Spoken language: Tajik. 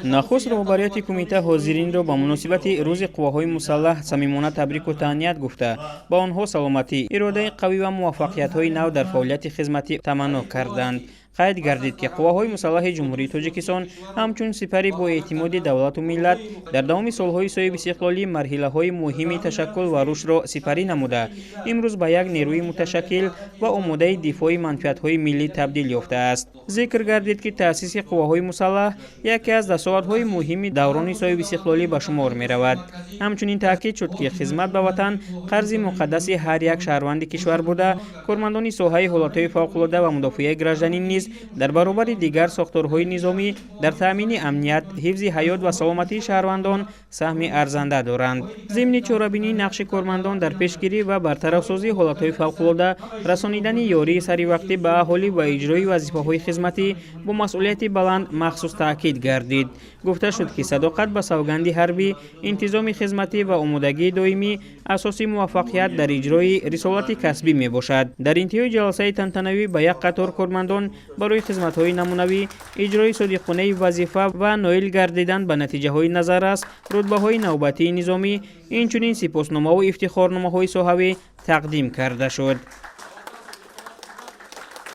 нахуст роҳбарияти кумита ҳозиринро ба муносибати рӯзи қувваҳои мусаллаҳ самимона табрику таҳният гуфта, ба онҳо саломатӣ, иродаи қавӣ ва муваффақиятҳои нав дар фаъолияти хизматӣ таманно карданд. қайд гардид ки қувваҳои мусаллаҳи ҷумҳурии Тоҷикистон ҳамчун сипари боэътимоди давлату миллат дар давоми солҳои соҳиби истиқлолӣ марҳилаҳои муҳими ташаккул ва рушдро сипарӣ намуда, имрӯз ба як нерӯи муташаккил ва омодаи дифои манфиатҳои миллӣ табдил ёфтааст. зикр гардид ки таъсиси қувваҳои мусаллаҳ яке аз дастовардҳои муҳими даврони соҳиби истиқлолӣ ба шумор меравад. ҳамчунин таъкид шуд ки хизмат ба ватан қарзи муқаддаси ҳар як шаҳрванди кишвар буда, кормандони соҳаи ҳолатҳои фавқулода ва мудофиаи гражданин низ дар баробари дигар сохторҳои низомӣ дар таъмини амният, ҳифзи ҳаёт ва саломатии шаҳрвандон саҳми арзанда доранд. зимни чорабинии нақши кормандон дар пешгирӣ ва бартарафсозии ҳолатҳои фавқулода, расонидани ёрии саривақтӣ ба аҳолӣ ва иҷрои вазифаҳои хизматӣ бо масъулияти баланд махсус таъкид гардид. гуфта шуд ки садоқат ба савганди ҳарбӣ, интизоми хизматӣ ва омодагии доимӣ асоси муваффақият дар иҷрои рисолати касбӣ мебошад. дар интиҳои ҷаласаи тантанавӣ ба як қатор кормандон барои хизматҳои намунавӣ, иҷрои содиқонаи вазифа ва ноил гардидан ба натиҷаҳои назаррас, рутбаҳои навбатии низомӣ, инчунин сипосномаву ифтихорномаҳои соҳавӣ тақдим карда шуд.